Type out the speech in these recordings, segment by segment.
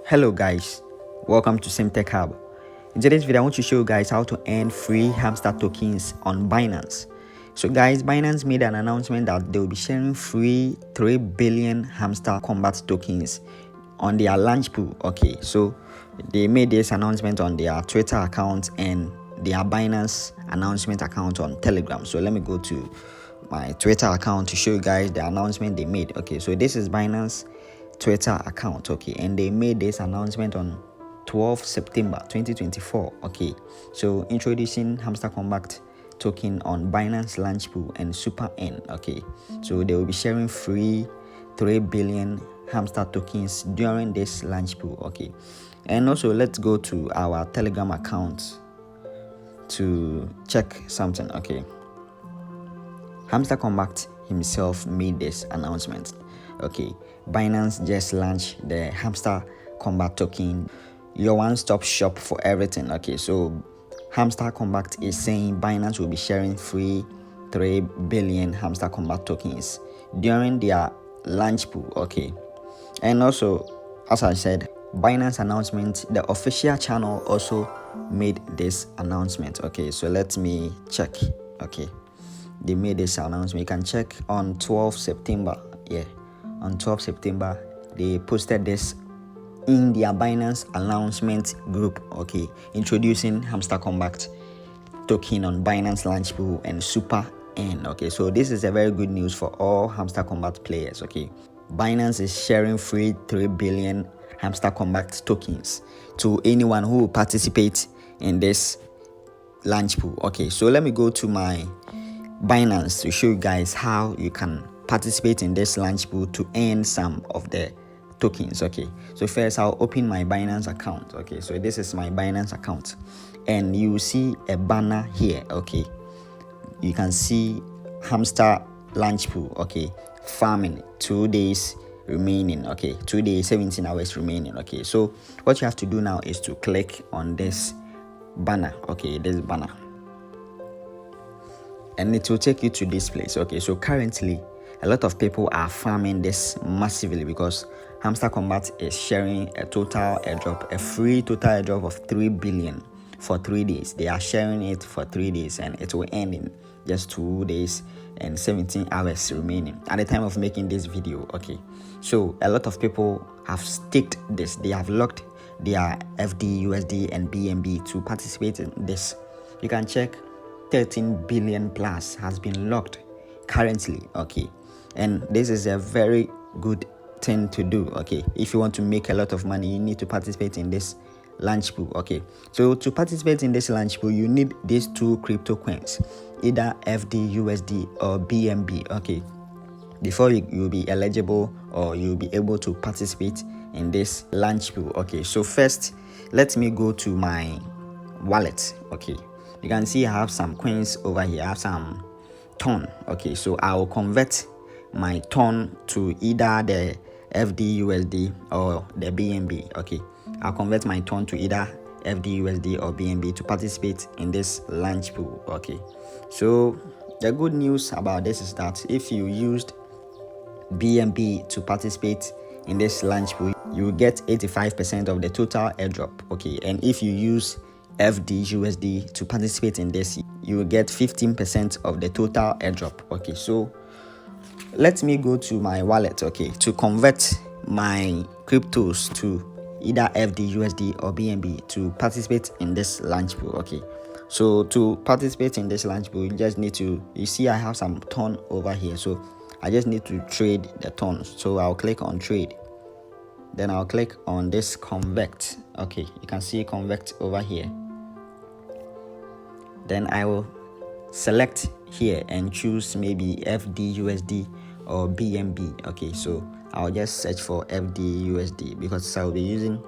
Hello guys, welcome to SimTech Hub. In today's video I want to show you guys how to earn free hamster tokens on Binance. So guys, Binance made an announcement that they will be sharing free 3 billion Hamster Kombat tokens on their LaunchPool. Okay, so they made this announcement on their Twitter account and their Binance announcement account on Telegram. So let me go to my Twitter account to show you guys the announcement they made. Okay, so this is Binance Twitter account. Okay, and they made this announcement on 12 September 2024. Okay, so introducing Hamster Kombat token on Binance LaunchPool and Super N. Okay, so they will be sharing free 3 billion hamster tokens during this LaunchPool. Okay, and also let's go to our Telegram account to check something. Okay, Hamster Kombat himself made this announcement. Okay, Binance just launched the Hamster Kombat token, your one-stop shop for everything. Okay, so Hamster Kombat is saying Binance will be sharing free 3 billion Hamster Kombat tokens during their LaunchPool. Okay, and also, as I said, Binance announcement, the official channel also made this announcement. Okay, so let me check. Okay, they made this announcement. You can check on 12 September. Yeah, on 12 September they posted this in their Binance announcement group. Okay, introducing Hamster Kombat token on Binance LaunchPool and Super N. Okay, so this is a very good news for all Hamster Kombat players. Okay, Binance is sharing free 3 billion Hamster Kombat tokens to anyone who will participate in this LaunchPool. Okay, so let me go to my Binance to show you guys how you can participate in this LaunchPool to earn some of the tokens. Okay, so first I'll open my Binance account. Okay, so this is my Binance account and you see a banner here. Okay, you can see Hamster LaunchPool. Okay, farming, 2 days remaining. Okay, 2 days, 17 hours remaining. Okay, so what you have to do now is to click on this banner. Okay, this banner, and it will take you to this place. Okay, so currently a lot of people are farming this massively because Hamster Kombat is sharing a total airdrop, a free total airdrop of 3 billion for 3 days. They are sharing it for 3 days and it will end in just 2 days and 17 hours remaining at the time of making this video. Okay, so a lot of people have staked this. They have locked their FD, USD and BNB to participate in this. You can check 13 billion plus has been locked currently. Okay, and this is a very good thing to do. Okay, if you want to make a lot of money, you need to participate in this LaunchPool. Okay, so to participate in this LaunchPool, you need these two crypto coins, either FD, USD or BNB. Okay, before you'll be eligible or you'll be able to participate in this LaunchPool. Okay, so first let me go to my wallet. Okay, you can see I have some coins over here. I have some ton. Okay, so I will convert my ton to either the FD USD or the BNB. Okay, I'll convert my ton to either FD USD or BNB to participate in this LaunchPool. Okay, so the good news about this is that if you used BNB to participate in this LaunchPool, you will get 85% of the total airdrop. Okay, and if you use FD USD to participate in this, you will get 15% of the total airdrop. Okay, so let me go to my wallet. Okay, to convert my cryptos to either FD USD or BNB to participate in this LaunchPool. Okay, so to participate in this LaunchPool, you just need to, you see I have some ton over here, so I just need to trade the tons. So I'll click on trade, then I'll click on this convert. Okay, you can see convert over here. Then I will select here and choose maybe FD USD or BNB. Okay, so I'll just search for FD USD because I'll be using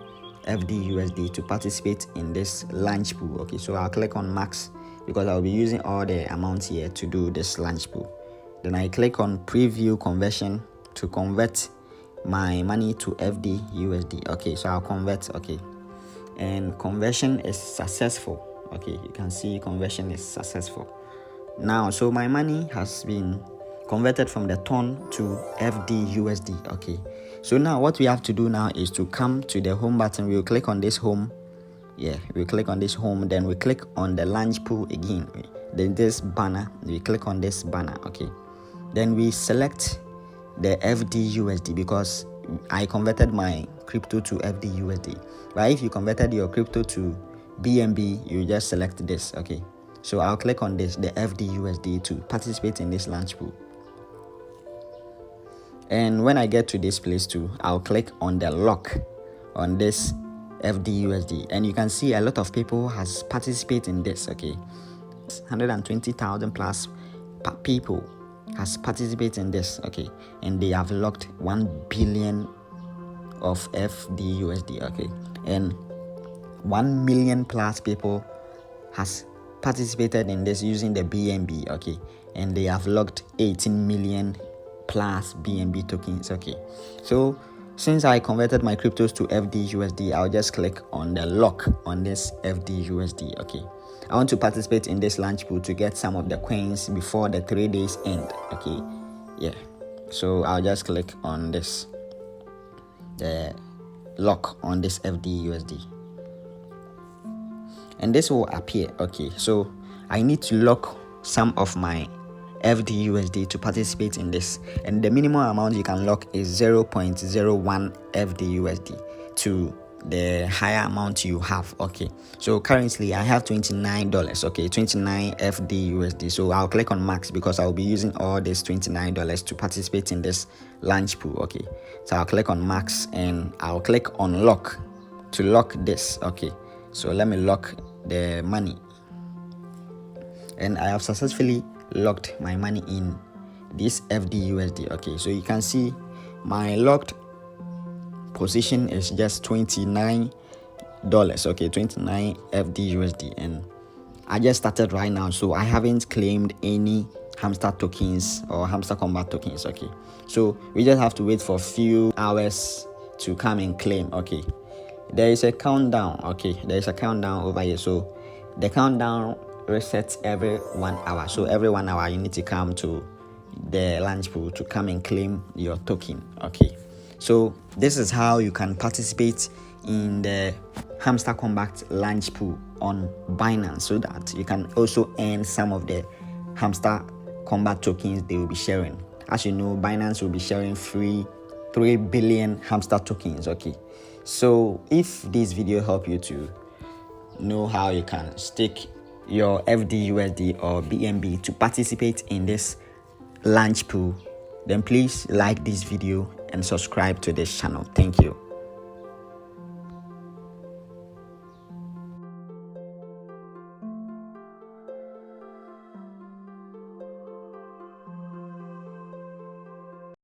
FD USD to participate in this LaunchPool. Okay, so I'll click on max because I'll be using all the amounts here to do this LaunchPool. Then I click on preview conversion to convert my money to FD USD. Okay, so I'll convert. Okay, and conversion is successful. Okay, you can see conversion is successful now. So my money has been converted from the ton to FD USD. Okay, So now what we have to do now is to come to the home button. We'll click on this home. We click on this home, then we click on the launch pool again. Then this banner, we click on this banner. Okay, then we select the FDUSD because I converted my crypto to FDUSD. But if you converted your crypto to BNB, you just select this. Okay, so I'll click on this, the FDUSD, to participate in this launch pool. And when I get to this place too, I'll click on the lock on this FDUSD, and you can see a lot of people has participated in this. Okay, 120,000 plus people has participated in this. Okay, and they have locked 1 billion of FDUSD. Okay, and 1 million plus people has participated in this using the BNB. Okay, and they have locked 18 million plus BNB tokens. Okay, so since I converted my cryptos to FDUSD, I'll just click on the lock on this FDUSD. Okay, I want to participate in this launch pool to get some of the coins before the 3 days end. Okay, so I'll just click on this, the lock on this FDUSD, and this will appear. Okay, so I need to lock some of my FDUSD to participate in this, and the minimum amount you can lock is 0.01 FDUSD to the higher amount you have. Okay, so currently I have $29. Okay, 29 FDUSD. So I'll click on max because I'll be using all this $29 to participate in this launch pool. Okay, so I'll click on max and I'll click on lock to lock this. Okay, so let me lock the money, and I have successfully locked my money in this FDUSD. Okay, so you can see my locked position is just $29. Okay, 29 FDUSD, and I just started right now, so I haven't claimed any hamster tokens or Hamster Kombat tokens. Okay, so we just have to wait for a few hours to come and claim. Okay, there is a countdown. Okay, there is a countdown over here, so the countdown resets every 1 hour. So every 1 hour you need to come to the launch pool to come and claim your token. Okay, so this is how you can participate in the Hamster Kombat launch pool on Binance, so that you can also earn some of the Hamster Kombat tokens they will be sharing. As you know, Binance will be sharing free 3 billion hamster tokens. Okay, so if this video helped you to know how you can stake your FDUSD or BNB to participate in this launch pool, then please like this video and subscribe to this channel. Thank you.